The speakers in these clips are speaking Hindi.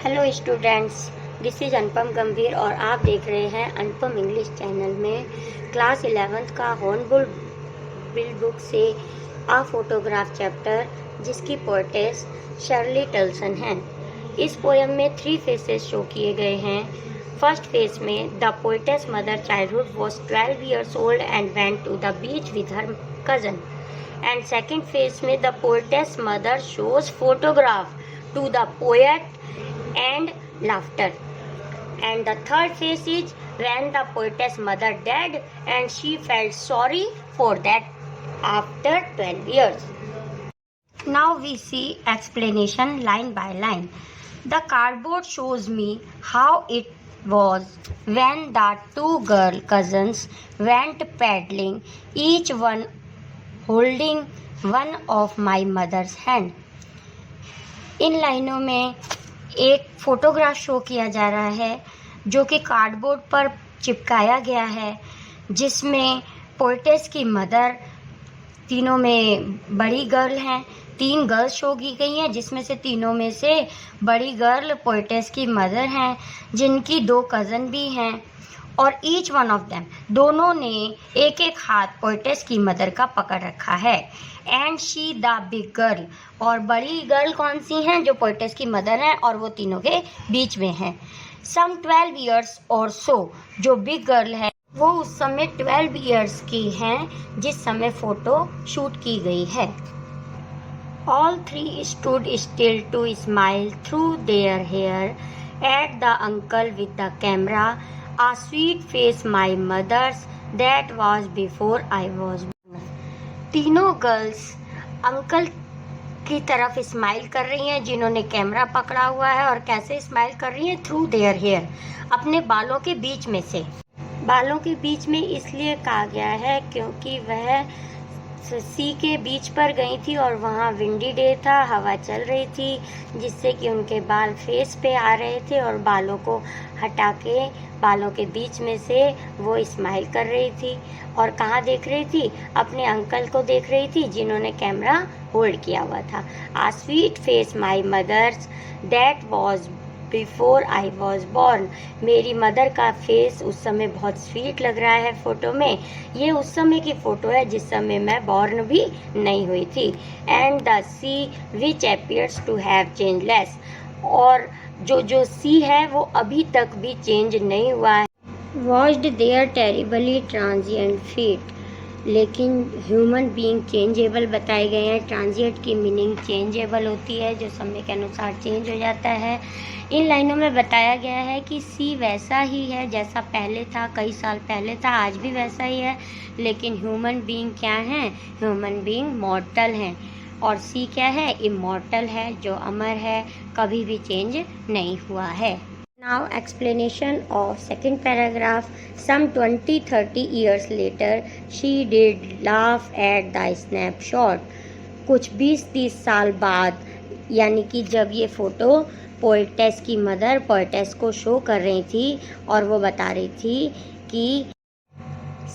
Hello students, this is Anupam Gambhir और आप देख रहे हैं अनुपम इंग्लिश चैनल में क्लास 11th का हॉर्नबिल बुक से आ फोटोग्राफ चैप्टर, जिसकी पोएटेस शर्ली टल्सन हैं। इस पोएम में 3 फेसेस शो किए गए हैं। फर्स्ट फेस में the poetess mother childhood was 12 years old and went to the beach with her cousin. And second phase में the poetess mother shows photograph to the poet and laughter. And the third phase is when the poetess mother died and she felt sorry for that after 12 years. Now we see explanation line by line. The cardboard shows me how it was when the 2 girl cousins went paddling, each one holding one of my mother's hand. इन लाइनों में एक फोटोग्राफ शो किया जा रहा है जो कि कार्डबोर्ड पर चिपकाया गया है, जिसमें पोएटेस की मदर, तीनों में बड़ी गर्ल हैं, 3 गर्ल्स शो की गई हैं, जिसमें से तीनों में से बड़ी गर्ल पोएटेस की मदर हैं, जिनकी 2 कज़न भी हैं। और ईच वन ऑफ देम, दोनों ने एक एक हाथ पोएटेस की मदर का पकड़ रखा है। And she the big girl, और बड़ी गर्ल कौन सी हैं? जो पोएटेस की मदर हैं और वो तीनों के बीच में हैं। सम 12 years और सो, जो बिग गर्ल है वो उस समय 12 years की हैं जिस समय फोटो शूट की गई है। All 3 stood still to smile through their hair at the uncle with the camera. A sweet face my mother's, that was before I was born. तीनों गर्ल्स अंकल की तरफ स्माइल कर रही हैं, जिन्होंने कैमरा पकड़ा हुआ है। और कैसे स्माइल कर रही हैं? थ्रू देयर हेयर, अपने बालों के बीच में से। बालों के बीच में इसलिए कहा गया है क्योंकि वह सी के बीच पर गई थी और वहाँ विंडी डे था, हवा चल रही थी, जिससे कि उनके बाल फेस पे आ रहे थे और बालों को हटा के बालों के बीच में से वो स्माइल कर रही थी। और कहाँ देख रही थी? अपने अंकल को देख रही थी, जिन्होंने कैमरा होल्ड किया हुआ था। A sweet face my mother's, that was before I was born. मेरी मदर का फेस उस समय बहुत स्वीट लग रहा है फोटो में। ये उस समय की फ़ोटो है जिस समय मैं बॉर्न भी नहीं हुई थी। And the sea which appears to have changeless, और जो सी है वो अभी तक भी चेंज नहीं हुआ है। Watched their terribly transient feet, लेकिन ह्यूमन बीइंग चेंजेबल बताए गए हैं। ट्रांजिएंट की मीनिंग चेंजेबल होती है, जो समय के अनुसार चेंज हो जाता है। इन लाइनों में बताया गया है कि सी वैसा ही है जैसा पहले था, कई साल पहले था, आज भी वैसा ही है। लेकिन ह्यूमन बीइंग क्या हैं? ह्यूमन बीइंग मॉर्टल हैं। और सी क्या है? इमॉर्टल है, जो अमर है, कभी भी चेंज नहीं हुआ है। Now explanation of second paragraph. Some 20-30 years later, she did laugh at the snapshot. कुछ 20-30 साल बाद, यानी कि जब ये फ़ोटो पोएटेस की मदर पोएटेस को शो कर रही थी और वो बता रही थी कि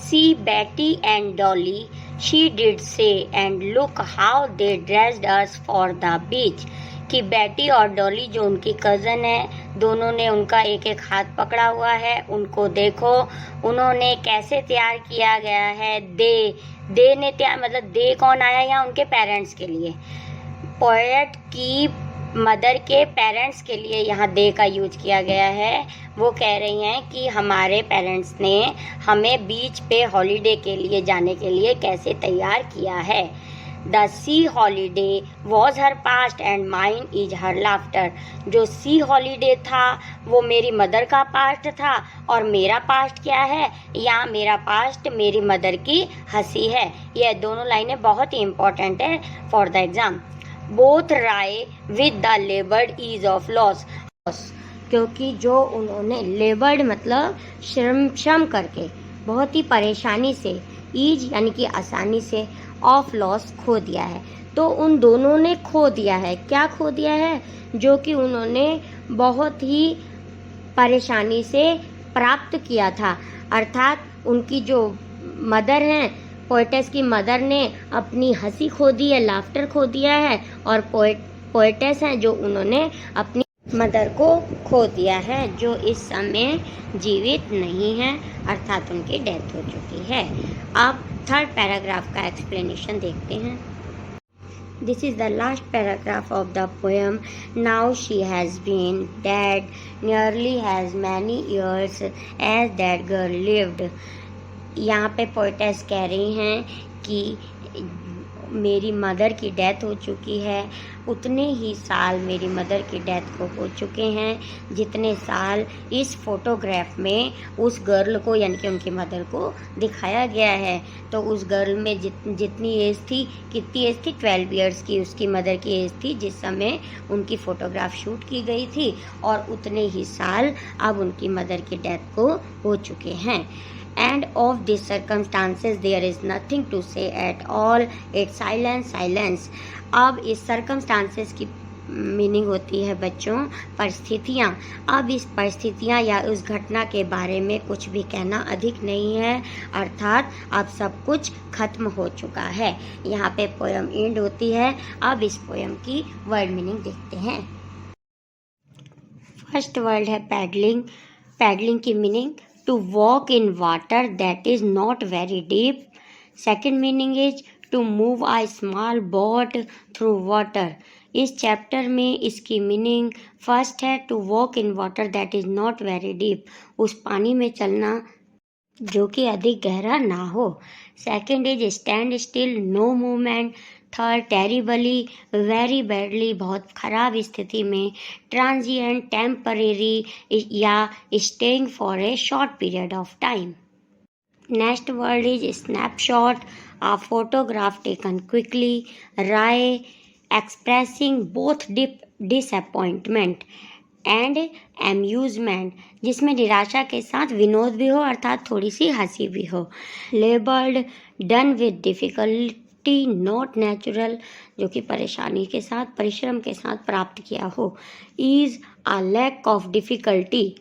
See Betty and Dolly, she did say, and look how they dressed us for the beach. कि बेटी और डॉली, जो उनकी कज़न है, दोनों ने उनका एक एक हाथ पकड़ा हुआ है। उनको देखो, उन्होंने कैसे तैयार किया गया है। दे ने तैयार, मतलब दे कौन आया यहाँ? उनके पेरेंट्स के लिए, पोएट की मदर के पेरेंट्स के लिए यहाँ दे का यूज किया गया है। वो कह रही हैं कि हमारे पेरेंट्स ने हमें बीच पे हॉलीडे के लिए जाने के लिए कैसे तैयार किया है। The sea holiday was her past and mine is her laughter. जो सी हॉलीडे था वो मेरी मदर का पास्ट था और मेरा पास्ट क्या है? यहाँ मेरा पास्ट मेरी मदर की हंसी है। यह दोनों लाइनें बहुत ही इम्पोर्टेंट है for the exam. Both wry with the laboured ease of loss, क्योंकि जो उन्होंने लेबर्ड मतलब श्रम करके, बहुत ही परेशानी से, ईज यानी कि आसानी से, ऑफ लॉस खो दिया है। तो उन दोनों ने खो दिया है। क्या खो दिया है? जो कि उन्होंने बहुत ही परेशानी से प्राप्त किया था। अर्थात उनकी जो मदर हैं, पोएटेस की मदर ने अपनी हंसी खो दी है, लाफ्टर खो दिया है, और पोएटेस हैं जो उन्होंने अपनी मदर को खो दिया है, जो इस समय जीवित नहीं है, अर्थात उनकी डेथ हो चुकी है। अब थर्ड पैराग्राफ का एक्सप्लेनेशन देखते हैं। This is the last paragraph of the poem. Now she has been dead nearly as many years as that girl lived. यहाँ पे पोएटेस कह रही हैं कि मेरी मदर की डेथ हो चुकी है, उतने ही साल मेरी मदर की डेथ को हो चुके हैं जितने साल इस फोटोग्राफ में उस गर्ल को यानी कि उनकी मदर को दिखाया गया है। तो उस गर्ल में जितनी एज थी, कितनी एज थी, 12 इयर्स की उसकी मदर की एज थी जिस समय उनकी फ़ोटोग्राफ शूट की गई थी, और उतने ही साल अब उनकी मदर की डेथ को हो चुके हैं। And of these circumstances there is nothing to say at all. It's silence. अब इस circumstances की मीनिंग होती है बच्चों परिस्थितियाँ। अब इस परिस्थितियाँ या उस घटना के बारे में कुछ भी कहना अधिक नहीं है, अर्थात अब सब कुछ खत्म हो चुका है। यहाँ पे पोएम एंड होती है। अब इस पोएम की वर्ड मीनिंग देखते हैं। फर्स्ट वर्ड है पैडलिंग। पैडलिंग की meaning to walk in water that is not very deep. Second meaning is to move a small boat through water. इस चैप्टर में इसकी मीनिंग फर्स्ट है to walk in water that is not very deep, उस पानी में चलना जो कि अधिक गहरा ना हो। Second is stand still, no movement. Third terribly, very badly, बहुत ख़राब स्थिति में। ट्रांजिएंट, टेम्परेरी या staying for a short period of time. Next word is snapshot, a photograph taken quickly. Wry, expressing both disappointment and amusement, जिसमें निराशा के साथ विनोद भी हो अर्थात थोड़ी सी हंसी भी हो। Labelled, done with difficulty not natural, जो कि परेशानी के साथ, परिश्रम के साथ प्राप्त किया हो। Is a lack of difficulty,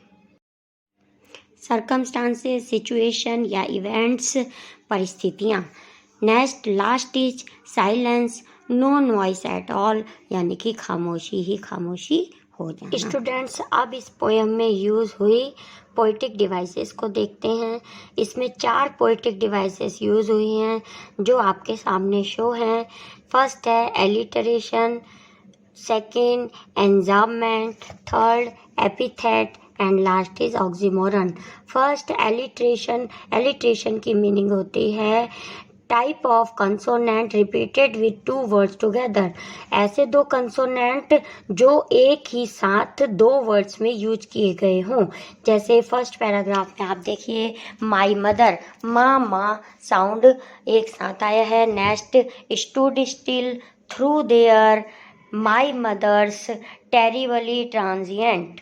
circumstances, situation या इवेंट्स, परिस्थितियाँ। Next last is silence, no noise at all, यानी कि खामोशी ही खामोशी हो जाना। स्टूडेंट्स, अब इस पोएम में यूज़ हुई पोइटिक डिवाइसेस को देखते हैं। इसमें 4 पोइटिक डिवाइसेस यूज़ हुई हैं जो आपके सामने शो हैं। फर्स्ट है alliteration, second enjambment, third epithet and last is oxymoron. First alliteration की मीनिंग होती है type of consonant repeated with 2 words together, ऐसे 2 कंसोनेंट जो एक ही साथ 2 वर्ड्स में यूज किए गए हों। जैसे फर्स्ट पैराग्राफ में आप देखिए माई मदर, माँ साउंड एक साथ आया है। Next stood still, through there, my mother's, terribly, transient.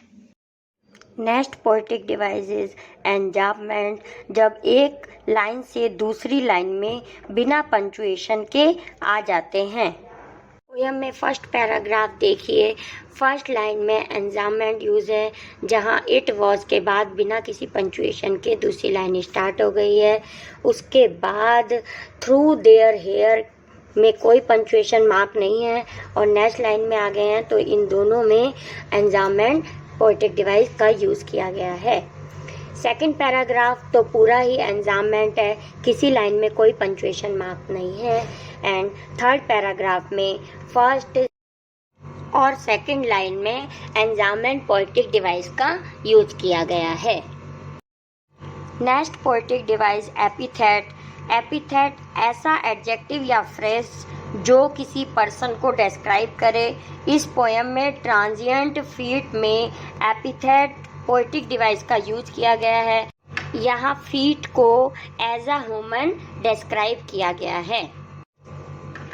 Next poetic devices enjambment, जब एक लाइन से दूसरी लाइन में बिना पंचुएशन के आ जाते हैं। पोएम में फर्स्ट पैराग्राफ देखिए, फर्स्ट लाइन में एंजाममेंट यूज़ है, जहां इट वॉज के बाद बिना किसी पंचुएशन के दूसरी लाइन स्टार्ट हो गई है। उसके बाद थ्रू देयर हेयर में कोई पंचुएशन मार्क नहीं है और नेक्स्ट लाइन में आ गए हैं, तो इन दोनों में एंजाममेंट पोइटिक डिवाइस का यूज़ किया गया है। सेकंड पैराग्राफ तो पूरा ही एंजाममेंट है, किसी लाइन में कोई पंचुएशन मार्क नहीं है। एंड थर्ड पैराग्राफ में फर्स्ट और सेकंड लाइन में एंजाममेंट पोइटिक डिवाइस का यूज किया गया है। Next poetic device epithet. Epithet ऐसा एडजेक्टिव या फ्रेज जो किसी पर्सन को डिस्क्राइब करे। इस पोएम में ट्रांजिएंट फीट में एपिथेट पोइटिक डिवाइस का यूज किया गया है। यहाँ फीट को एज अ ह्यूमन डिस्क्राइब किया गया है।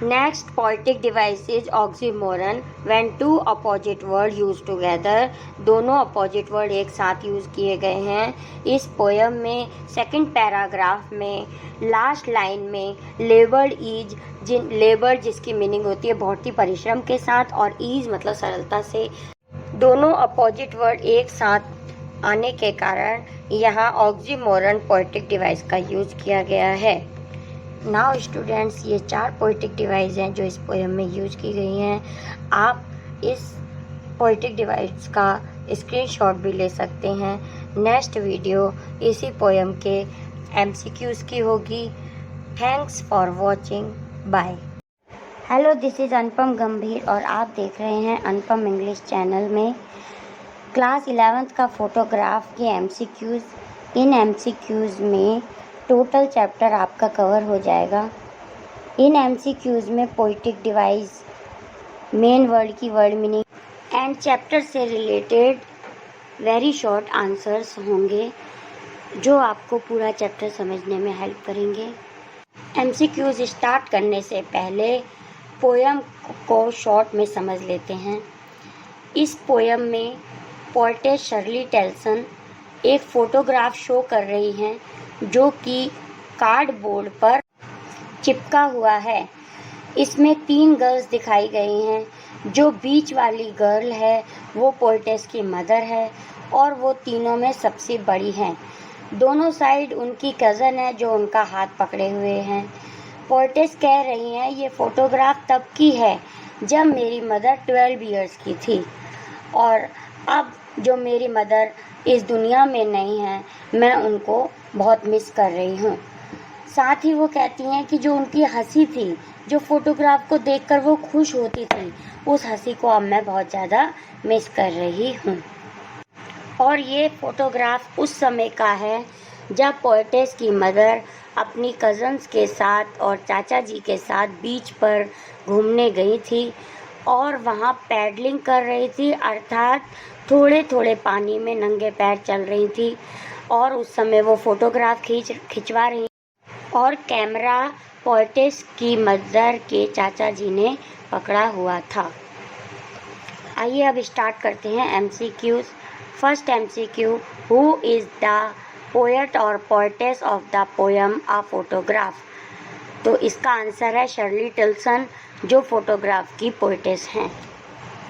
Next poetic device is oxymoron, when 2 opposite word use together, दोनों अपोजिट वर्ड एक साथ यूज किए गए हैं। इस पोएम में सेकंड पैराग्राफ में लास्ट लाइन में लेबर्ड जिसकी मीनिंग होती है बहुत ही परिश्रम के साथ, और ईज मतलब सरलता से, दोनों अपोजिट वर्ड एक साथ आने के कारण यहाँ ऑक्सीमोरन पोइटिक डिवाइस का यूज किया गया है। नाउ स्टूडेंट्स, ये 4 पोइटिक डिवाइस हैं जो इस पोएम में यूज की गई हैं। आप इस पोइटिक डिवाइस का स्क्रीनशॉट भी ले सकते हैं। नेक्स्ट वीडियो इसी पोएम के MCQs की होगी। Thanks for watching, bye. Hello, this is Anupam Gambhir और आप देख रहे हैं अनुपम इंग्लिश चैनल में क्लास 11th का फोटोग्राफ के MCQs। इन MCQs में टोटल चैप्टर आपका कवर हो जाएगा। इन MCQs में पोइटिक डिवाइस, मेन वर्ड की वर्ड मीनिंग एंड चैप्टर से रिलेटेड वेरी शॉर्ट आंसर्स होंगे जो आपको पूरा चैप्टर समझने में हेल्प करेंगे। MCQs स्टार्ट करने से पहले पोएम को शॉर्ट में समझ लेते हैं। इस पोएम में पोएटेस शर्ली टेल्सन एक फ़ोटोग्राफ शो कर रही हैं जो कि कार्डबोर्ड पर चिपका हुआ है। इसमें 3 गर्ल्स दिखाई गई हैं। जो बीच वाली गर्ल है वो पोएटेस की मदर है और वो तीनों में सबसे बड़ी हैं। दोनों साइड उनकी कज़न है जो उनका हाथ पकड़े हुए हैं। पोएटेस कह रही हैं, ये फ़ोटोग्राफ तब की है जब मेरी मदर 12 इयर्स की थी और अब जो मेरी मदर इस दुनिया में नहीं है, मैं उनको बहुत मिस कर रही हूँ। साथ ही वो कहती हैं कि जो उनकी हंसी थी, जो फ़ोटोग्राफ को देखकर वो खुश होती थी, उस हंसी को अब मैं बहुत ज़्यादा मिस कर रही हूँ। और ये फ़ोटोग्राफ उस समय का है जब पोएटेस की मदर अपनी कज़न्स के साथ और चाचा जी के साथ बीच पर घूमने गई थी और वहाँ पैडलिंग कर रही थी, अर्थात थोड़े थोड़े पानी में नंगे पैर चल रही थी और उस समय वो फ़ोटोग्राफ खिंचवा रही और कैमरा पोएटेस की मदर के चाचा जी ने पकड़ा हुआ था। आइए अब स्टार्ट करते हैं MCQs। First MCQ, who is the poet और poetess of the poem a photograph? तो इसका आंसर है शर्ली टेल्सन, जो फोटोग्राफ की पोएटेस हैं।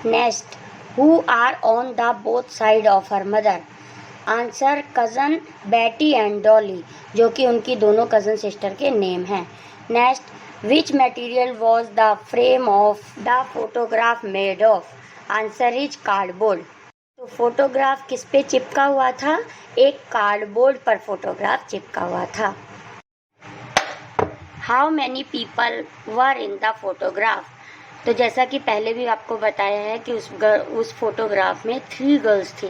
Next, who are on the both side of her mother? Answer cousin Betty and Dolly, जो कि उनकी दोनों कज़न सिस्टर के नेम हैं। Next, which material was the frame of the photograph made of? Answer is cardboard. तो फोटोग्राफ किस पे चिपका हुआ था? एक कार्डबोर्ड पर फोटोग्राफ चिपका हुआ था। How many people were in the photograph? तो जैसा कि पहले भी आपको बताया है कि उस फोटोग्राफ में 3 गर्ल्स थी।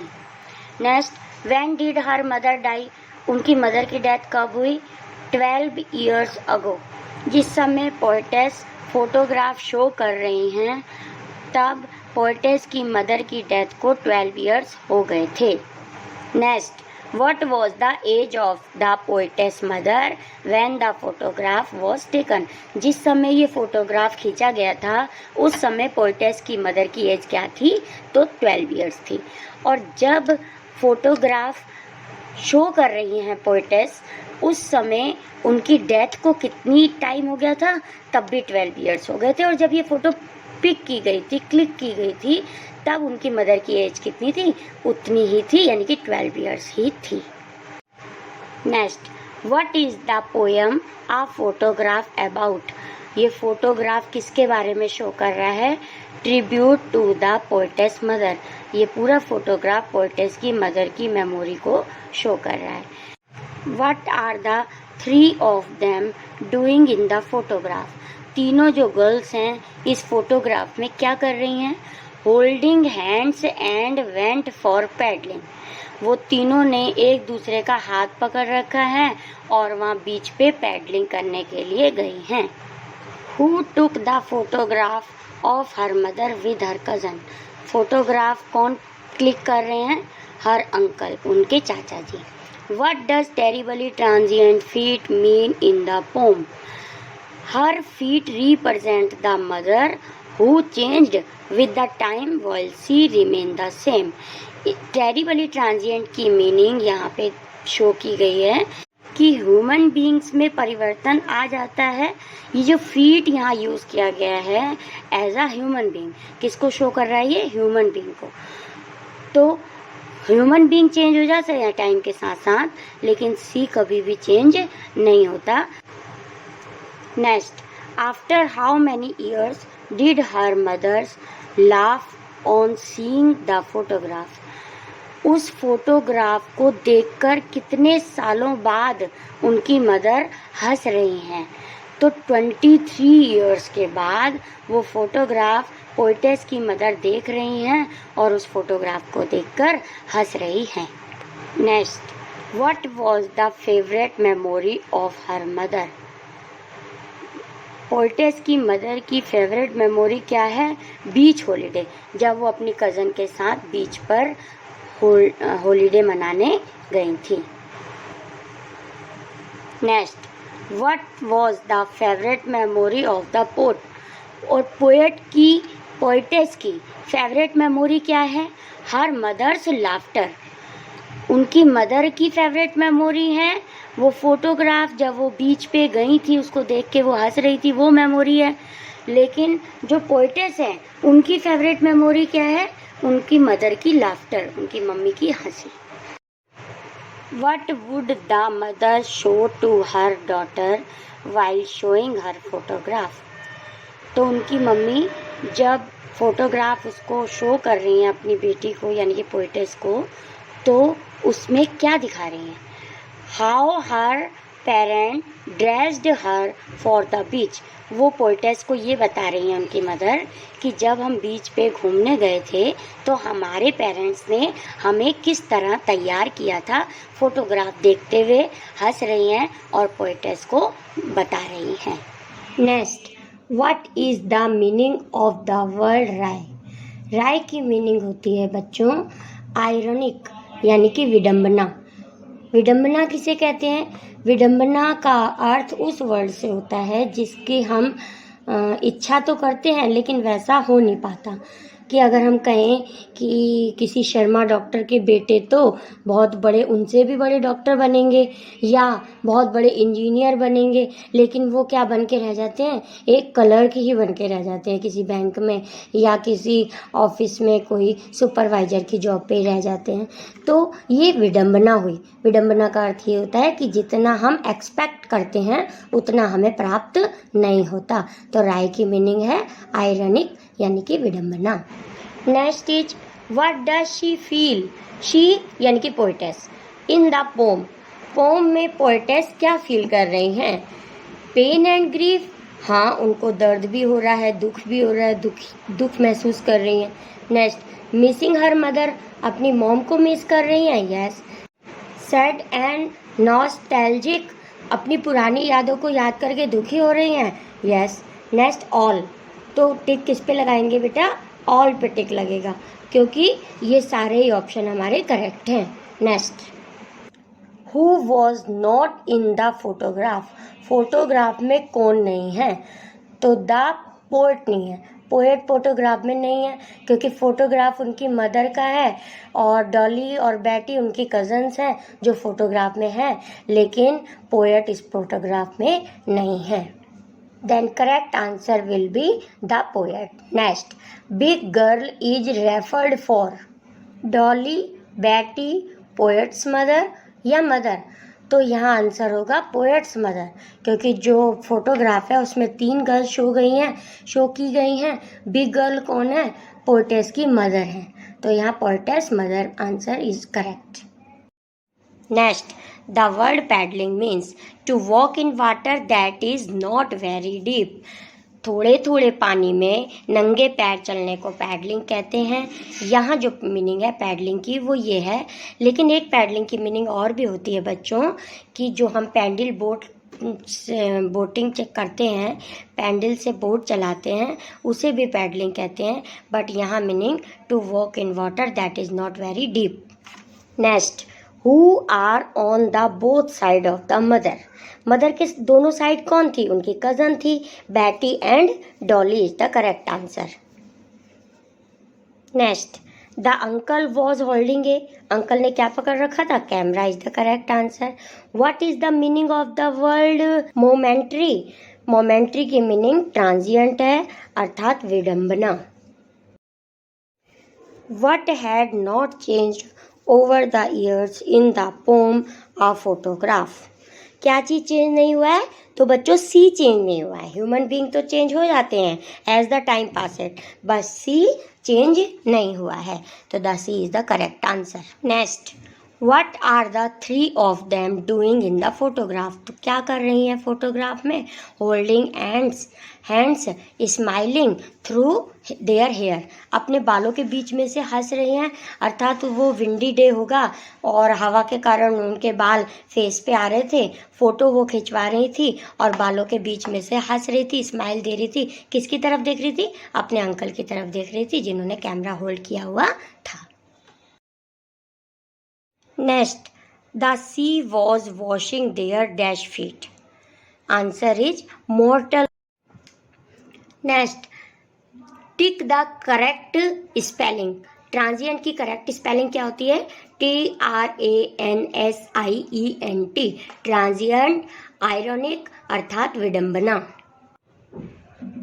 Next, when did her mother die? उनकी मदर की डेथ कब हुई? 12 इयर्स अगो। जिस समय पोएटेस फोटोग्राफ शो कर रही हैं तब पोएटेस की मदर की डेथ को 12 इयर्स हो गए थे। Next, what was the age of the poetess mother when the photograph was taken? जिस समय ये फोटोग्राफ खींचा गया था उस समय पोएटेस की मदर की एज क्या थी? तो 12 इयर्स थी। और जब फोटोग्राफ शो कर रही हैं पोएटेस, उस समय उनकी डेथ को कितनी टाइम हो गया था? तब भी 12 इयर्स हो गए थे। और जब ये फ़ोटो पिक की गई थी, क्लिक की गई थी, तब उनकी मदर की एज कितनी थी? उतनी ही थी, यानी कि 12 इयर्स ही थी। Next, what is the poem a photograph about? ये फोटोग्राफ किसके बारे में शो कर रहा है? Tribute to the poetess mother. ये पूरा फोटोग्राफ पोएटेस की मदर की मेमोरी को शो कर रहा है। What are the 3 of them doing in the photograph? तीनों जो गर्ल्स हैं इस फोटोग्राफ में क्या कर रही हैं? Holding hands and went for paddling. वो तीनों ने एक दूसरे का हाथ पकड़ रखा है और वहाँ बीच पे पैडलिंग करने के लिए गई हैं। Who took the photograph of her mother with her cousin? Photograph कौन क्लिक कर रहे हैं? हर अंकल, उनके चाचा जी। What does terribly transient feet mean in the poem? Her feet represent the mother who changed with the time while she remained the same. Terribly transient की मीनिंग यहाँ पे शो की गई है कि ह्यूमन बींग्स में परिवर्तन आ जाता है। ये जो फीट यहाँ यूज़ किया गया है एज अ ह्यूमन बींग, किसको शो कर रहा है? ये ह्यूमन बींग को। तो ह्यूमन बीइंग चेंज हो जाता है टाइम के साथ साथ, लेकिन सी कभी भी चेंज नहीं होता। Next, after how many years did her mothers laugh on seeing the photograph. उस फोटोग्राफ को देखकर कितने सालों बाद उनकी मदर हंस रही हैं। तो 23 इयर्स के बाद वो फोटोग्राफ पोइटेस की मदर देख रही हैं और उस फोटोग्राफ को देखकर हंस रही हैं। Next, what was the favourite memory of her mother. Poetess की मदर की फेवरेट मेमोरी क्या है? बीच हॉलीडे, जब वो अपनी कज़न के साथ बीच पर हॉलीडे मनाने गई थी। Next, what was the favourite memory of the poet. और पोइटेस की फेवरेट मेमोरी क्या है? Her mother's laughter. उनकी मदर की फेवरेट मेमोरी है वो फोटोग्राफ, जब वो बीच पे गई थी उसको देख के वो हंस रही थी, वो मेमोरी है। लेकिन जो पोइटेस है उनकी फेवरेट मेमोरी क्या है? उनकी मदर की लाफ्टर, उनकी मम्मी की हंसी। What would the mother show to her daughter while showing her photograph? तो उनकी मम्मी जब फोटोग्राफ उसको शो कर रही हैं अपनी बेटी को यानी कि पोइटेस को, तो उसमें क्या दिखा रही हैं? How her parent dressed her for the beach. वो पोइटेस को ये बता रही हैं उनकी मदर कि जब हम बीच पे घूमने गए थे तो हमारे पेरेंट्स ने हमें किस तरह तैयार किया था। फोटोग्राफ देखते हुए हंस रही हैं और पोइटेस को बता रही हैं। Next, what is the meaning of the word wade. Wade की मीनिंग होती है बच्चों आयरनिक, यानी कि विडंबना। विडंबना किसे कहते हैं? विडंबना का अर्थ उस वर्ड से होता है जिसकी हम इच्छा तो करते हैं लेकिन वैसा हो नहीं पाता। कि अगर हम कहें कि किसी शर्मा डॉक्टर के बेटे तो बहुत बड़े, उनसे भी बड़े डॉक्टर बनेंगे या बहुत बड़े इंजीनियर बनेंगे, लेकिन वो क्या बन के रह जाते हैं? एक क्लर्क ही बन के रह जाते हैं किसी बैंक में या किसी ऑफिस में कोई सुपरवाइजर की जॉब पे रह जाते हैं। तो ये विडंबना हुई। विडंबना का अर्थ ये होता है कि जितना हम एक्सपेक्ट करते हैं उतना हमें प्राप्त नहीं होता। तो राय की मीनिंग है आयरनिक, यानी कि विडंबना। Next is what does she feel. She यानी कि poetess in the poem. Poem में पोइटेस क्या फील कर रही हैं? Pain and grief. हाँ, उनको दर्द भी हो रहा है, दुख भी हो रहा है, दुख महसूस कर रही हैं। Next, missing her mother. अपनी मॉम को मिस कर रही हैं। यस। Sad and nostalgic. अपनी पुरानी यादों को याद करके दुखी हो रही हैं। यस। Next, all. तो टिक किस पे लगाएंगे बेटा? ऑल पे टिक लगेगा क्योंकि ये सारे ही ऑप्शन हमारे करेक्ट हैं। Next, who was not in the photograph. Photograph में कौन नहीं है? तो द पोएट नहीं है। पोएट फोटोग्राफ में नहीं है क्योंकि फोटोग्राफ उनकी मदर का है और डॉली और बैटी उनकी कजन्स हैं जो फोटोग्राफ में हैं, लेकिन पोएट इस फोटोग्राफ में नहीं है। Then correct answer will be the poet. Next, big girl is referred for Dolly, Betty, poet's mother या mother। तो यहाँ आंसर होगा पोएट्स मदर क्योंकि जो फोटोग्राफ है उसमें 3 गर्ल्स शो की गई हैं। बिग गर्ल कौन है? पोएटेस की मदर है। तो यहाँ poetess mother answer is correct. Next, the word paddling means to walk in water that is not very deep. थोड़े थोड़े पानी में नंगे पैर चलने को पैडलिंग कहते हैं। यहाँ जो मीनिंग है पैडलिंग की वो ये है, लेकिन एक पैडलिंग की मीनिंग और भी होती है बच्चों कि जो हम पैडल बोटिंग चेक करते हैं, पैडल से बोट चलाते हैं, उसे भी पैडलिंग कहते हैं। बट यहाँ meaning to walk in water that is not very deep. Next, who are on the both side of the mother. Mother के दोनों साइड कौन थी? उनकी कजन थी। Betty and Dolly is the correct answer. Next, the uncle was holding a. Uncle ने क्या पकड़ रखा था? Camera is the correct answer. What is the meaning of the word momentary. Momentary की मीनिंग ट्रांजिएंट है अर्थात विडंबना। What had not changed over the years in the poem A Photograph। क्या चीज़ चेंज नहीं हुआ है? तो बच्चों सी चेंज नहीं हुआ है। ह्यूमन बीइंग तो चेंज हो जाते हैं एज द टाइम पासेड, बस सी चेंज नहीं हुआ है। तो the C is the correct answer. Next, what are the three of them doing in the photograph? तो क्या कर रही हैं फोटोग्राफ में? Holding hands smiling through their hair, अपने बालों के बीच में से हंस रही हैं, अर्थात वो विंडी डे होगा और हवा के कारण उनके बाल फेस पे आ रहे थे, फोटो वो खिंचवा रही थी और बालों के बीच में से हंस रही थी, स्माइल दे रही थी। किसकी तरफ देख रही थी? अपने अंकल की तरफ देख रही थी जिन्होंने कैमरा होल्ड किया हुआ था। Next, the sea was washing their dash feet, answer is mortal. Next, tick the correct spelling, transient की करेक्ट स्पेलिंग क्या होती है? TRANSIENT, ट्रांजिएंट, आयरॉनिक अर्थात विडंबना।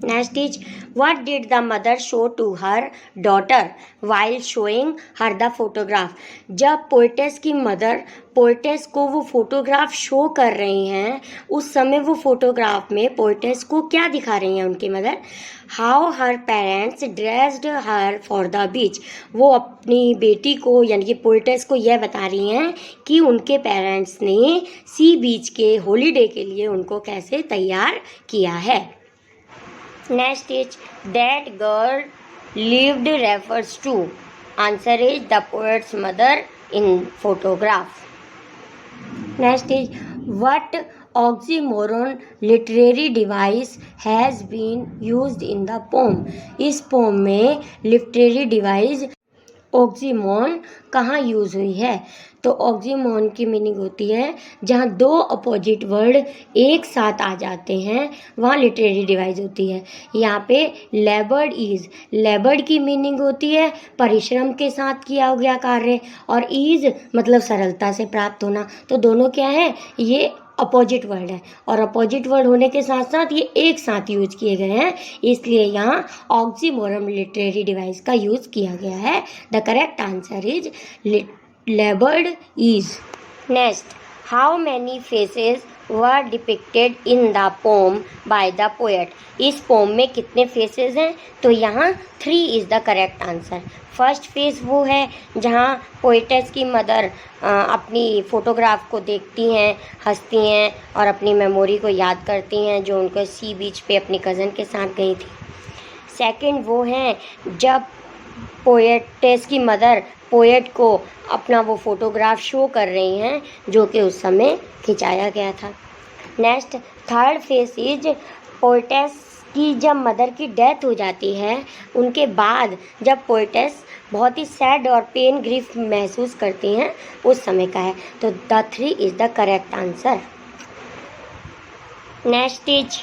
Next is, what did the mother show to her daughter while showing her the photograph? जब पोइटेस की मदर पोइटेस को वो फोटोग्राफ शो कर रही हैं, उस समय वो फोटोग्राफ में पोइटेस को क्या दिखा रही हैं उनकी mother? How her parents dressed her for the beach, वो अपनी बेटी को यानी कि पोइटेस को यह बता रही हैं कि उनके पेरेंट्स ने सी बीच के हॉलीडे के लिए उनको कैसे तैयार किया है। Next is, that girl lived refers to, answer is the poet's mother in photograph. Next is, what oxymoron literary device has been used in the poem? इस poem में literary device ऑक्सीमोन कहाँ यूज़ हुई है? तो ऑक्सीमोन की मीनिंग होती है जहाँ दो अपोजिट वर्ड एक साथ आ जाते हैं, वहाँ लिटरेरी डिवाइस होती है। यहाँ पे लेबर्ड ईज, लेबर्ड की मीनिंग होती है परिश्रम के साथ किया गया कार्य, और ईज मतलब सरलता से प्राप्त होना। तो दोनों क्या है? ये अपोजिट वर्ड है, और अपोजिट वर्ड होने के साथ साथ ये एक साथ यूज किए गए हैं, इसलिए यहाँ ऑक्सीमोरम लिटरेरी डिवाइस का यूज किया गया है। The correct answer is laboured ease. Next, how many phases were depicted in the poem by the poet? इस पोम में कितने फेसेस हैं? तो यहाँ 3 is the correct answer. First phase वो है जहाँ पोएटेस की मदर अपनी फ़ोटोग्राफ को देखती हैं, हंसती हैं और अपनी मेमोरी को याद करती हैं जो उनको सी बीच पे अपनी कज़न के साथ गई थी। सेकंड वो है जब पोएटेस की मदर पोएट को अपना वो फ़ोटोग्राफ शो कर रही हैं जो कि उस समय खिंचाया गया था। Next, third phase is poetess की जब मदर की डेथ हो जाती है उनके बाद जब पोएटेस बहुत ही सैड और पेन ग्रीफ महसूस करती हैं उस समय का है। तो the 3 is the correct answer. Next is,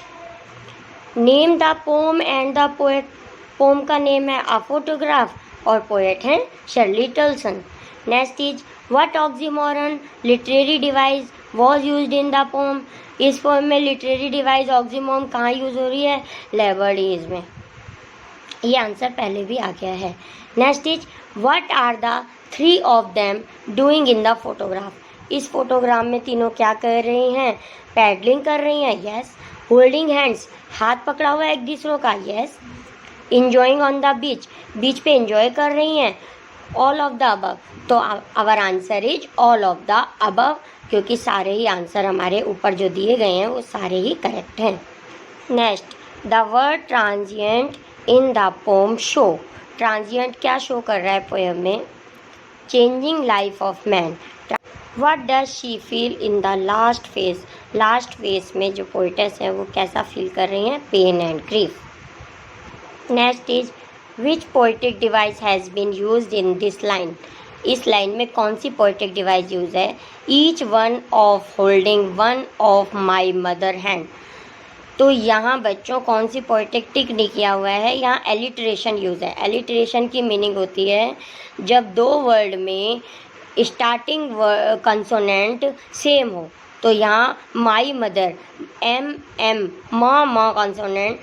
name the poem and the poet. Poem का नेम है अ फोटोग्राफ और पोएट हैं Shirley Toulson. Next is, what oxymoron literary device was used in the poem? इस पोम में लिटरेरी डिवाइस ऑक्सीमोरन कहाँ यूज हो रही है? लेबर्ड ईज में। ये आंसर पहले भी आ गया है। Next is, what are the 3 of them doing in the photograph? इस फोटोग्राफ में तीनों क्या कर रही हैं? पैडलिंग कर रही हैं, यस। होल्डिंग हैंड्स, हाथ पकड़ा हुआ है एक दूसरों का, yes. Enjoying on the beach, beach पे इंजॉय कर रही हैं। ऑल ऑफ द अबव, तो our answer is all of the above, क्योंकि सारे ही आंसर हमारे ऊपर जो दिए गए हैं वो सारे ही करेक्ट हैं। Next, the word transient in the pome show. Transient क्या शो कर रहा है पोएम में? Changing life of man. What does she feel in the last phase? Last phase में जो पोइटेस है वो कैसा फील कर रही हैं? Pain and grief. Next is, which poetic device has been used in this line? इस लाइन में कौन सी पोइटिक डिवाइस यूज है? Each one of holding one of my mother hand. तो यहाँ बच्चों कौन सी पोइटिक टिक नहीं किया हुआ है? यहाँ एलिट्रेशन यूज है। एलिट्रेशन की मीनिंग होती है जब दो वर्ड में स्टार्टिंग कंसोनेंट सेम हो। तो यहाँ माई मदर M माँ कंसोनेंट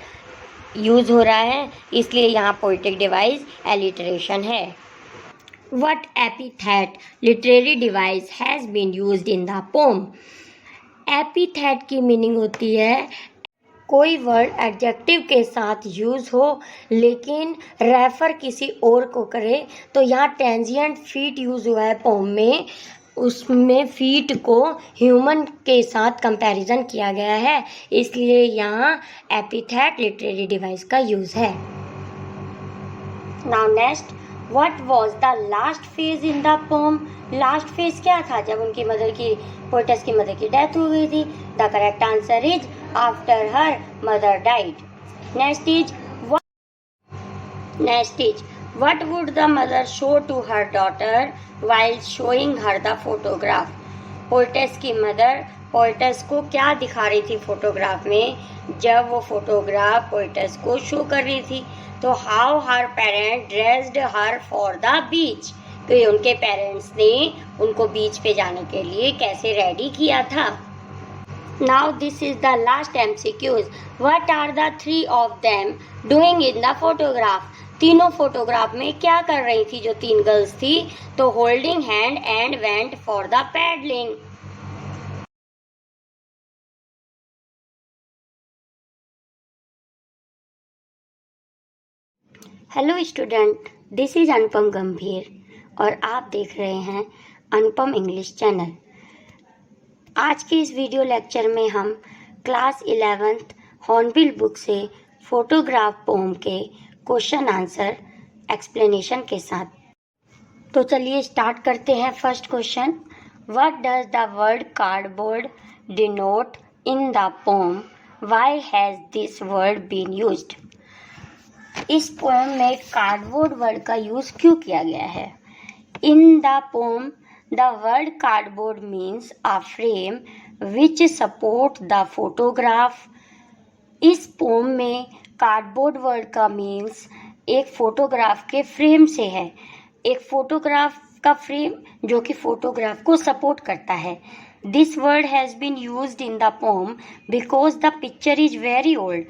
यूज हो रहा है, इसलिए यहाँ पोइटिक डिवाइस एलिट्रेशन है। What epithet literary device has been used in the poem? Epithet की मीनिंग होती है कोई वर्ड एडजेक्टिव के साथ यूज़ हो लेकिन रेफर किसी और को करे। तो यहाँ ट्रांजिएंट फीट यूज़ हुआ है पोम में, उसमें फीट को ह्यूमन के साथ कंपैरिजन किया गया है, इसलिए यहाँ एपिथेट लिटरेरी डिवाइस का यूज़ है। Now next, what was the last phase in the pome? Last phase क्या था जब उनकी मदर की पोएटेस की मदर की डेथ हो गई थी? The correct answer is after her mother died. Next is what would the mother show to her daughter while showing her the photograph? Poetess की मदर पोएटेस को क्या दिखा रही थी फोटोग्राफ में जब वो फोटोग्राफ पोएटेस को शो कर रही थी? तो how her parent dressed her for the beach, तो उनके पेरेंट्स ने उनको बीच पे जाने के लिए कैसे रेडी किया था। Now this is the last MCQs. What are the three of them doing in the photograph? तीनों फोटोग्राफ में क्या कर रही थी जो तीन गर्ल्स थी? तो holding hand and went for the paddling. Hello student, this is Anupam Gambhir और आप देख रहे हैं अनुपम इंग्लिश चैनल। आज के इस वीडियो लेक्चर में हम क्लास 11th हॉर्नबिल बुक से फोटोग्राफ पोम के क्वेश्चन आंसर एक्सप्लेनेशन के साथ। तो चलिए स्टार्ट करते हैं। First question, what does the word cardboard denote in the poem? Why has this word been used? इस पोएम में कार्डबोर्ड वर्ड का यूज क्यों किया गया है? In the poem the word cardboard means a frame which support the photograph. इस पोम में कार्डबोर्ड वर्ड का मीन्स एक फोटोग्राफ के फ्रेम से है, एक फोटोग्राफ का फ्रेम जो कि फोटोग्राफ को सपोर्ट करता है। This word has been used in the poem because the picture is very old.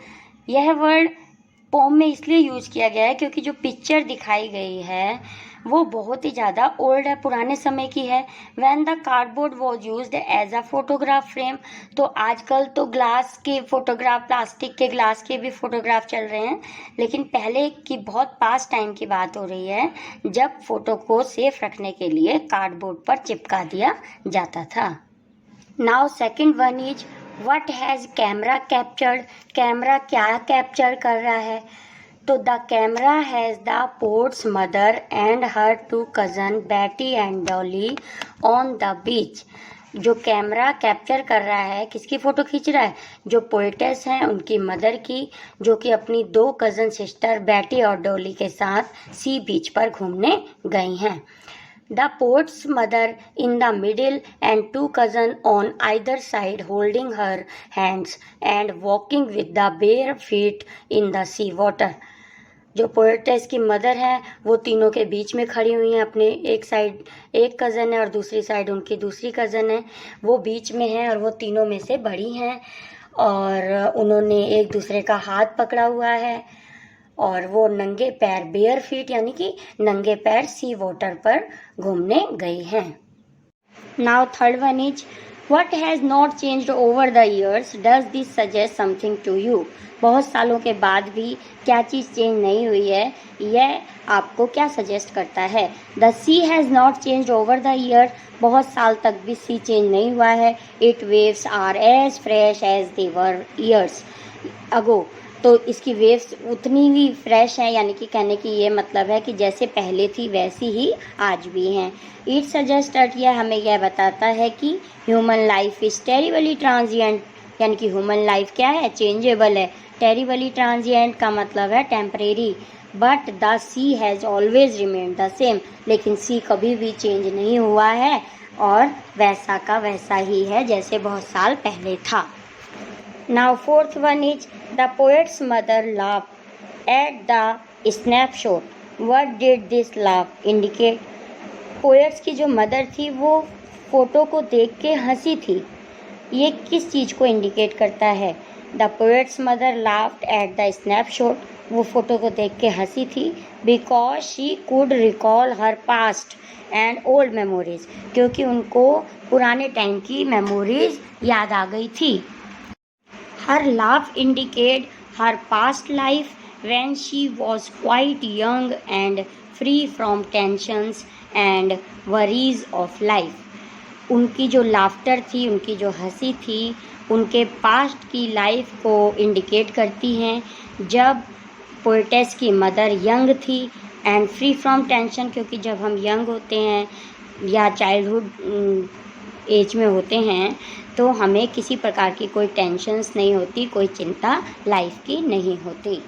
यह वर्ड पोम में इसलिए यूज किया गया है क्योंकि जो पिक्चर दिखाई गई है वो बहुत ही ज़्यादा ओल्ड है, पुराने समय की है। When the cardboard was used as a photograph frame, तो आजकल तो ग्लास के फोटोग्राफ, प्लास्टिक के ग्लास के भी फोटोग्राफ चल रहे हैं, लेकिन पहले की बहुत पास्ट टाइम की बात हो रही है जब फोटो को सेफ रखने के लिए कार्डबोर्ड पर चिपका दिया जाता था। Now second one is what has camera captured? Camera क्या कैप्चर कर रहा है? तो the camera has the poet's mother and her two cousin Betty and Dolly on the beach. जो कैमरा कैप्चर कर रहा है, किसकी फ़ोटो खींच रहा है? जो पोएटेस हैं उनकी मदर की, जो कि अपनी दो कज़न सिस्टर बैटी और डॉली के साथ सी बीच पर घूमने गई हैं। The poet's mother in the middle and two cousins on either side holding her hands and walking with the bare feet in the sea water. जो पोएटेस की मदर है वो तीनों के बीच में खड़ी हुई हैं, अपने एक साइड एक कज़न है और दूसरी साइड उनकी दूसरी कज़न है, वो बीच में है और वो तीनों में से बड़ी हैं और उन्होंने एक दूसरे का हाथ पकड़ा हुआ है और वो नंगे पैर, बेयर फीट यानी कि नंगे पैर सी वाटर पर घूमने गई हैं। Now third one is what has not changed over the years? Does this suggest something to you? बहुत सालों के बाद भी क्या चीज़ चेंज नहीं हुई है, यह आपको क्या सजेस्ट करता है? The sea has not changed over the year, बहुत साल तक भी सी चेंज नहीं हुआ है। It waves are as fresh as they were years ago, तो इसकी वेव्स उतनी ही फ्रेश हैं, यानी कि कहने की ये मतलब है कि जैसे पहले थी वैसी ही आज भी हैं। इट सजेस्ट यह हमें यह बताता है कि human life is terribly transient, यानी कि ह्यूमन लाइफ क्या है? चेंजेबल है। टेरिबली ट्रांजिएंट का मतलब है temporary. But the sea has always remained the same, लेकिन सी कभी भी चेंज नहीं हुआ है और वैसा का वैसा ही है जैसे बहुत साल पहले था। Now fourth one is the poet's mother laughed at the snapshot. What did this laugh indicate? Poets की जो मदर थी वो फोटो को देख के हंसी थी, ये किस चीज़ को इंडिकेट करता है? The poets mother laughed at the snapshot, वो फोटो को देख के हंसी थी। Because she could recall her past and old memories, क्योंकि उनको पुराने टाइम की मेमोरीज याद आ गई थी। हर laugh indicate her past life when she was quite young and free from tensions and worries of life. उनकी जो लाफ्टर थी, उनकी जो हंसी थी, उनके पास्ट की लाइफ को इंडिकेट करती हैं, जब पोएटेस की मदर यंग थी एंड फ्री फ्रॉम टेंशन, क्योंकि जब हम यंग होते हैं या चाइल्डहुड एज में होते हैं तो हमें किसी प्रकार की कोई टेंशन्स नहीं होती, कोई चिंता लाइफ की नहीं होती।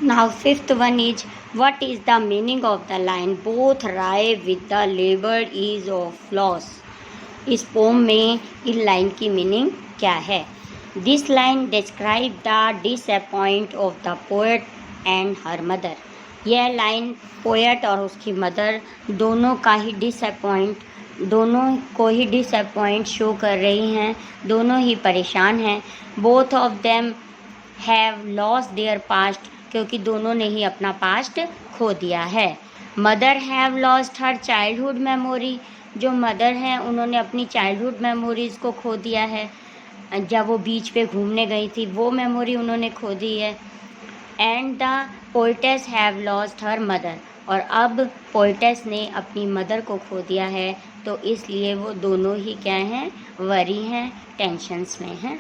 Now fifth one is what is the meaning of the line both wry with the laboured ease of loss. इस पोम में इन लाइन की मीनिंग क्या है? This line describe the disappoint of the poet and her mother. यह लाइन पोएट और उसकी मदर दोनों को ही डिसअपॉइंट शो कर रही हैं, दोनों ही परेशान हैं। Both of them have lost their past, क्योंकि दोनों ने ही अपना पास्ट खो दिया है। Mother have lost her childhood memory, जो मदर हैं उन्होंने अपनी चाइल्डहुड मेमोरीज़ को खो दिया है। जब वो बीच पे घूमने गई थी वो मेमोरी उन्होंने खो दी है। And the poetess have lost her mother, और अब पोएटेस ने अपनी मदर को खो दिया है, तो इसलिए वो दोनों ही क्या हैं? वरी हैं, टेंशन्स में हैं।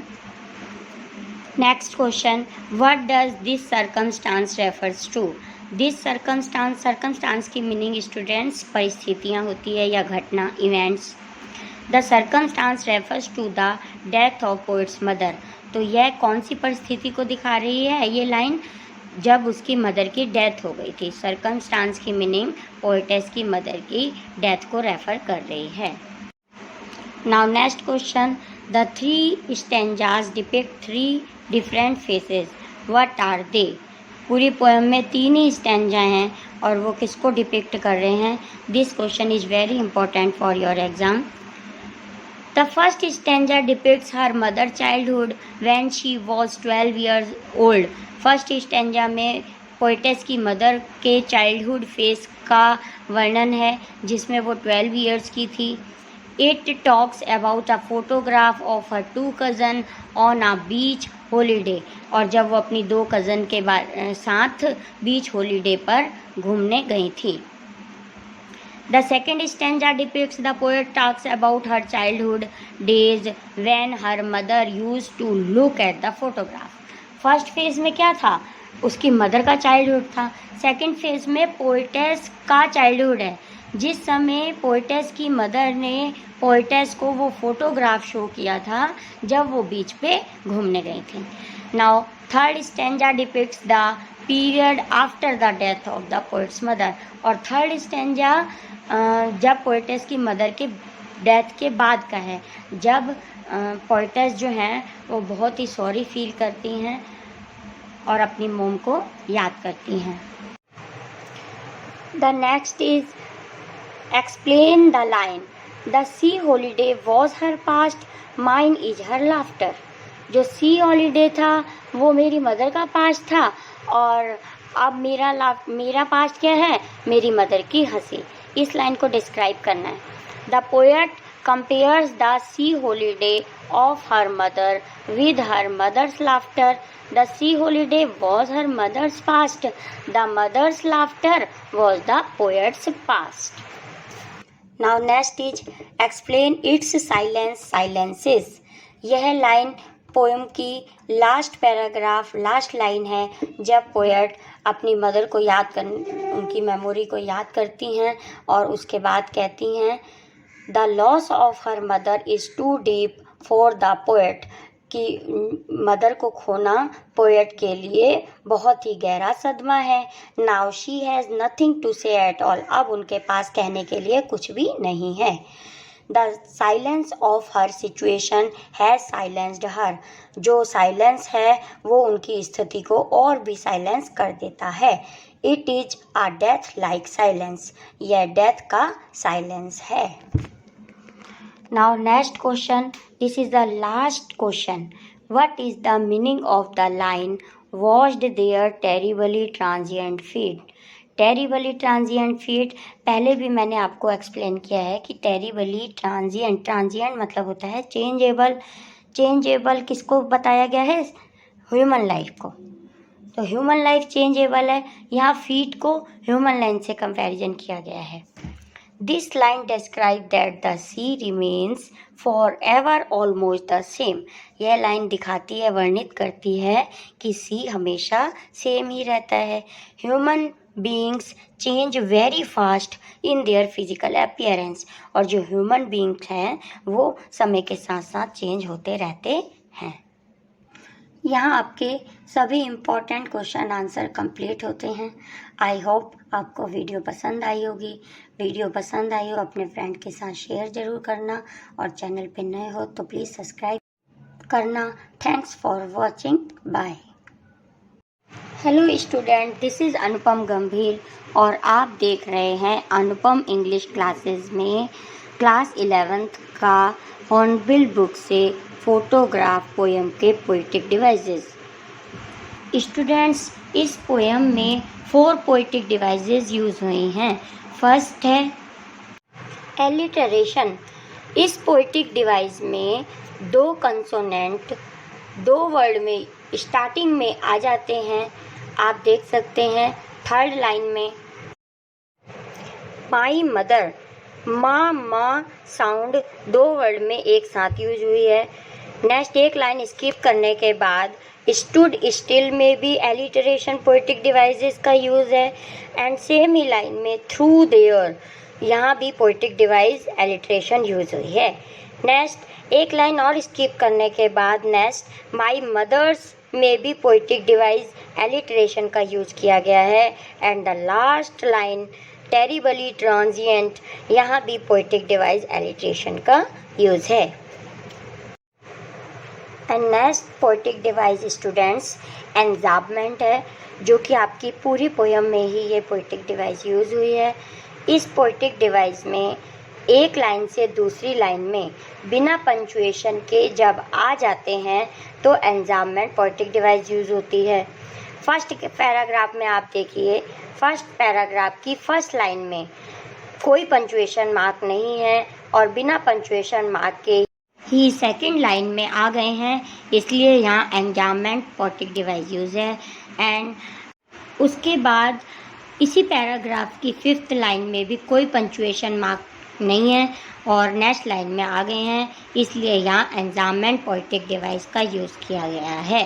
Next question, what does this circumstance refers to. This circumstance की मीनिंग स्टूडेंट्स परिस्थितियाँ होती है या घटना, events. The circumstance refers to the death of poet's mother, तो यह कौन सी परिस्थिति को दिखा रही है ये लाइन? जब उसकी मदर की डेथ हो गई थी। सर्कमस्टांस की मीनिंग पोएटेस की मदर की डेथ को रेफर कर रही है। Now next question, the three stanzas depict three different phases, what are they. पूरी पोएम में 3 ही स्टेंजा हैं और वो किसको डिपिक्ट कर रहे हैं? This question is very important for your exam. The first stanza depicts her mother childhood when she was 12 years old. First stanza में पोएटेस की मदर के चाइल्डहुड फेस का वर्णन है जिसमें वो 12 इयर्स की थी। It talks about a photograph of her 2 cousin on a beach holiday, और जब वो अपनी 2 कज़न के साथ बीच हॉलीडे पर घूमने गई थी। The second stanza depicts the poet talks about her childhood days when her mother used to look at the photograph. First phase में क्या था? उसकी मदर का चाइल्डहुड था। सेकंड फेज में पोएटेस का चाइल्डहुड है, जिस समय पोएटेस की मदर ने पोएटेस को वो फोटोग्राफ शो किया था जब वो बीच पे घूमने गई थी। Now third stanza depicts the period after the death of the poets mother, और थर्ड स्टेंजा जब पोएटेस की मदर के डेथ के बाद का है, जब पोएटेस जो हैं वो बहुत ही सॉरी फील करती हैं और अपनी मोम को याद करती हैं। The next is explain the line, the sea holiday was her past, mine is her laughter. जो सी हॉलीडे था वो मेरी मदर का पास्ट था, और अब मेरा पास्ट क्या है? मेरी मदर की हंसी। इस लाइन को डिस्क्राइब करना है। The poet compares the sea holiday of her mother with her mother's laughter. The sea holiday was her mother's past, the mother's laughter was the poet's past. Now next is explain its silences. यह लाइन पोएम की लास्ट पैराग्राफ, लास्ट लाइन है, जब पोएट अपनी मदर को उनकी मेमोरी को याद करती हैं और उसके बाद कहती हैं the loss of her mother is too deep for the poet, कि मदर को खोना पोएट के लिए बहुत ही गहरा सदमा है। Now she has nothing to say at all, अब उनके पास कहने के लिए कुछ भी नहीं है। The silence of her situation has silenced her, जो साइलेंस है वो उनकी स्थिति को और भी साइलेंस कर देता है। It is a death like silence, यह डेथ का साइलेंस है। Now next question, this is the last question, What is the meaning of the line washed their terribly transient feet? Terribly transient feet पहले भी मैंने आपको एक्सप्लेन किया है कि टेरिबली ट्रांजिएंट मतलब होता है चेंजेबल। चेंजेबल किसको बताया गया है? ह्यूमन लाइफ को। तो ह्यूमन लाइफ चेंजेबल है, यहाँ फीट को ह्यूमन लाइन से कंपैरिजन किया गया है। This line describe that the sea remains for ever almost the same. यह लाइन दिखाती है, वर्णित करती है कि सी हमेशा सेम ही रहता है। Human beings change very fast in their physical appearance. और जो ह्यूमन बीइंग्स हैं वो समय के साथ साथ चेंज होते रहते हैं। यहाँ आपके सभी इम्पोर्टेंट क्वेश्चन आंसर कंप्लीट होते हैं। आई होप आपको वीडियो पसंद आई होगी। वीडियो पसंद आई हो अपने फ्रेंड के साथ शेयर ज़रूर करना, और चैनल पे नए हो तो प्लीज़ सब्सक्राइब करना। Thanks for watching. Bye. Hello student, this is Anupam Gambhir और आप देख रहे हैं अनुपम इंग्लिश क्लासेस में क्लास 11th का हॉर्नबिल बुक से फोटोग्राफ पोएम के पोइटिक डिवाइसेस। स्टूडेंट्स, इस पोएम में 4 पोइटिक डिवाइसेस यूज़ हुई हैं। फर्स्ट है एलिटरेशन। इस पोइटिक डिवाइस में 2 कंसोनेंट 2 वर्ड में स्टार्टिंग में आ जाते हैं। आप देख सकते हैं 3rd लाइन में माई मदर, माँ साउंड 2 वर्ड में एक साथ यूज हुई है। नेक्स्ट एक लाइन स्किप करने के बाद स्टूड स्टिल में भी एलिटरेशन पोइटिक डिवाइसेस का यूज है। एंड सेम ही लाइन में थ्रू देयर, यहाँ भी पोइटिक डिवाइस एलिटरेशन यूज हुई है। नेक्स्ट एक लाइन और स्किप करने के बाद नेक्स्ट माई मदर्स में भी पोइटिक डिवाइस एलिटरेशन का यूज किया गया है। And the last line terribly transient, यहाँ भी पोइटिक डिवाइस एलिटरेशन का यूज है। And next poetic device students enjambment है, जो कि आपकी पूरी पोयम में ही ये पोइटिक डिवाइस यूज हुई है। इस पोइटिक डिवाइस में एक लाइन से दूसरी लाइन में बिना पंचुएशन के जब आ जाते हैं तो एन्जाम्बमेंट पोइटिक डिवाइस यूज होती है। फर्स्ट पैराग्राफ में आप देखिए, फर्स्ट पैराग्राफ की फर्स्ट लाइन में कोई पंचुएशन मार्क नहीं है और बिना पंचुएशन मार्क के ही सेकंड लाइन में आ गए हैं, इसलिए यहाँ एन्जाम्बमेंट पोइटिक डिवाइस यूज है। एंड उसके बाद इसी पैराग्राफ की 5th लाइन में भी कोई पंचुएशन मार्क नहीं है और नेक्स्ट लाइन में आ गए हैं, इसलिए यहाँ एन्जाम्बमेंट पोइटिक डिवाइस का यूज़ किया गया है।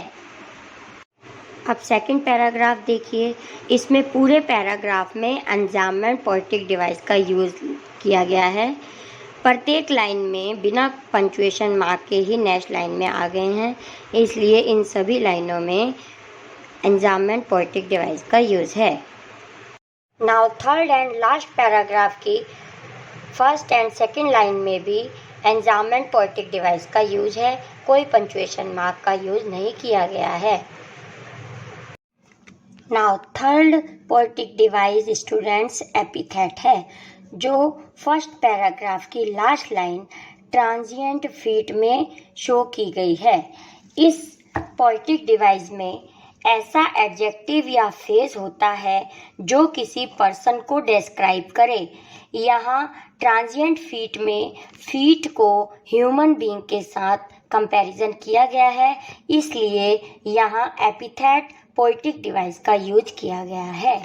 अब सेकंड पैराग्राफ देखिए, इसमें पूरे पैराग्राफ में एन्जाम्बमेंट पोइटिक डिवाइस का यूज़ किया गया है। प्रत्येक लाइन में बिना पंचुएशन मार्क के ही नेक्स्ट लाइन में आ गए हैं, इसलिए इन सभी लाइनों में एन्जाम्बमेंट पोइटिक डिवाइस का यूज़ है। Now third and last paragraph की फर्स्ट एंड सेकंड लाइन में भी एन्जाम्बमेंट पोइटिक डिवाइस का यूज़ है, कोई पंचुएशन मार्क का यूज़ नहीं किया गया है। Now third poetic device students epithet है, जो फर्स्ट पैराग्राफ की लास्ट लाइन ट्रांजिएंट फीट में शो की गई है। इस पोइटिक डिवाइस में ऐसा एडजेक्टिव या फ्रेज होता है जो किसी पर्सन को डिस्क्राइब करे। यहाँ ट्रांजिएंट फीट में फीट को ह्यूमन बीइंग के साथ कंपैरिजन किया गया है, इसलिए यहाँ एपिथेट पोइटिक डिवाइस का यूज किया गया है।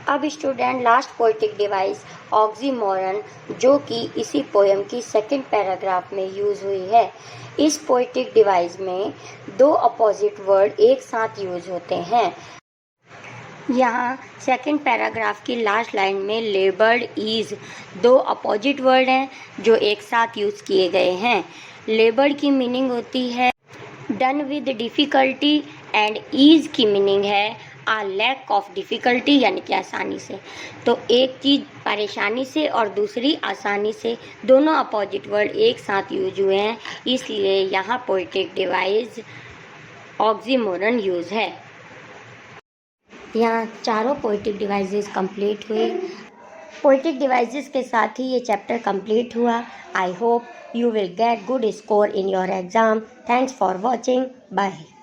अब student last poetic device oxymoron, जो कि इसी पोएम की सेकंड पैराग्राफ में यूज हुई है। इस पोइटिक डिवाइस में 2 अपोजिट वर्ड एक साथ यूज होते हैं। यहाँ सेकंड पैराग्राफ की लास्ट लाइन में लेबर्ड इज 2 अपोजिट वर्ड हैं जो एक साथ यूज किए गए हैं। लेबर्ड की मीनिंग होती है done with difficulty and ease की मीनिंग है आ लैक ऑफ डिफ़िकल्टी, यानी कि आसानी से। तो एक चीज़ परेशानी से और दूसरी आसानी से, दोनों अपोजिट वर्ड एक साथ यूज हुए हैं, इसलिए यहाँ पोइटिक डिवाइस ऑक्सीमोरन यूज है। यहाँ चारों पोइटिक डिवाइसेस कंप्लीट हुए। पोइटिक डिवाइसेस के साथ ही ये चैप्टर कंप्लीट हुआ। I hope you will get good score in your exam. Thanks for watching. Bye.